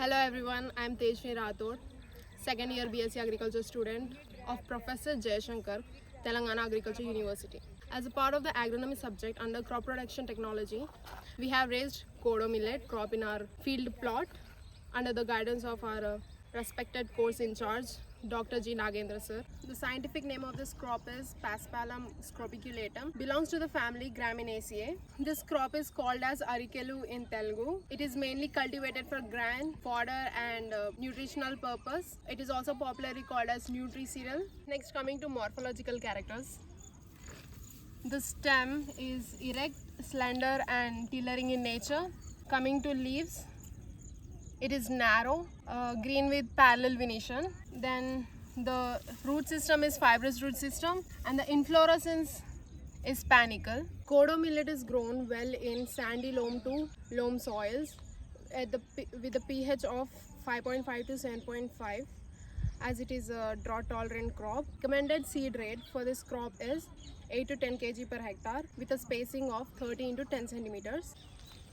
Hello everyone, I am Tejshri Rathod, second year BSc Agriculture student of Professor Jayashankar, Telangana Agriculture University. As a part of the agronomy subject under crop production technology, we have raised Kodo millet crop in our field plot under the guidance of our respected course in charge, Dr. G. Nagendra sir. The scientific name of this crop is Paspalum scropiculatum. Belongs to the family Graminaceae. This crop is called as Arikelu in Telugu. It is mainly cultivated for grain, fodder and nutritional purpose. It is also popularly called as nutri-cereal. Next, coming to morphological characters. The stem is erect, slender and tillering in nature. Coming to leaves, it is narrow, green with parallel venation. Then the root system is fibrous root system and the inflorescence is panicle. Kodo millet is grown well in sandy loam to loam soils with a pH of 5.5 to 7.5, as it is a drought tolerant crop. Recommended seed rate for this crop is 8 to 10 kg per hectare with a spacing of 30 into 10 centimeters.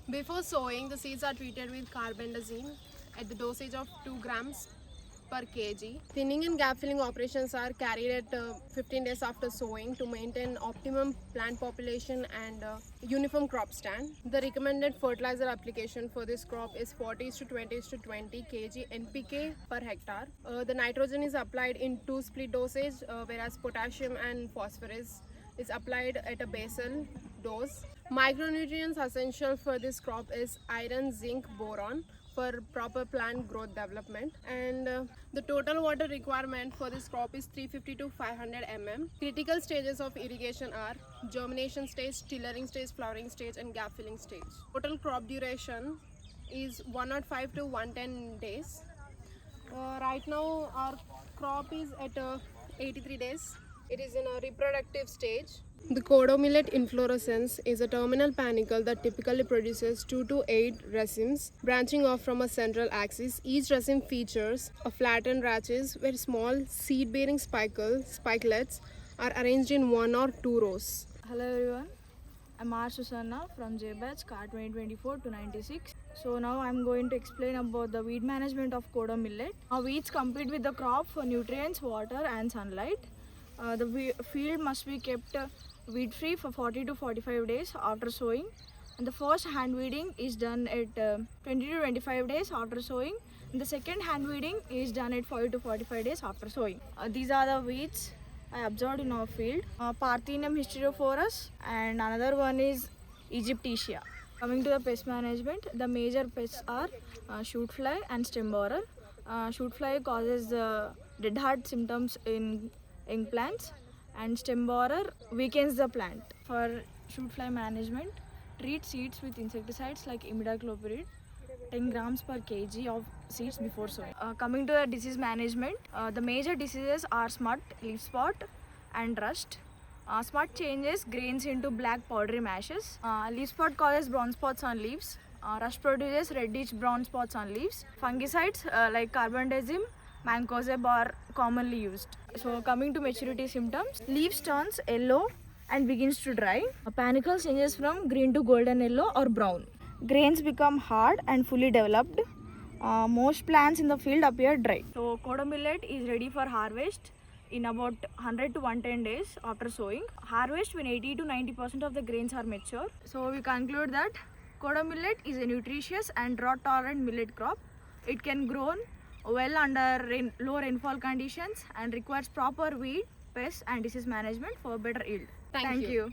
Before sowing, the seeds are treated with carbendazim at the dosage of 2 grams per kg. Thinning and gap filling operations are carried at 15 days after sowing to maintain optimum plant population and uniform crop stand. The recommended fertilizer application for this crop is 40 to 20 to 20 kg NPK per hectare. The nitrogen is applied in 2 split dosage, whereas potassium and phosphorus is applied at a basal dose. Micronutrients essential for this crop is iron, zinc, boron for proper plant growth development, and the total water requirement for this crop is 350 to 500 mm. Critical stages of irrigation are germination stage, tillering stage, flowering stage and gap filling stage. Total crop duration is 105 to 110 days. Right now our crop is at 83 days. It is in a reproductive stage. The Kodo millet inflorescence is a terminal panicle that typically produces 2 to 8 racemes branching off from a central axis. Each raceme features a flattened rachis where small seed-bearing spikelets are arranged in 1 or 2 rows. Hello everyone, I'm R. Susanna from JBatch CAR 2024 to 96. So now I'm going to explain about the weed management of Kodo millet. Weeds compete with the crop for nutrients, water and sunlight. The field must be kept weed free for 40 to 45 days after sowing, and the first hand weeding is done at 20 to 25 days after sowing, and the second hand weeding is done at 40 to 45 days after sowing. These are the weeds I observed in our field: Parthenium hysterophorus, and another one is Egypticia. Coming to the pest management, the major pests are shoot fly and stem borer. Shoot fly causes dead heart symptoms in young plants, and stem borer weakens the plant. For shoot fly management, treat seeds with insecticides like imidacloprid 10 grams per kg of seeds before sowing. Coming to the disease management, the major diseases are smut, leaf spot and rust. Smut changes grains into black powdery mashes. Leaf spot causes brown spots on leaves. Rust produces reddish brown spots on leaves. Fungicides like carbendazim, mancozeb are commonly used. So coming to maturity symptoms, leaves turns yellow and begins to dry. A panicle changes from green to golden yellow or brown. Grains become hard and fully developed. Most plants in the field appear dry. So Kodo millet is ready for harvest in about 100 to 110 days after sowing. Harvest when 80 to 90% of the grains are mature. So we conclude that Kodo millet is a nutritious and drought tolerant millet crop. It can grow well under low rainfall conditions and requires proper weed, pest and disease management for better yield. Thank you.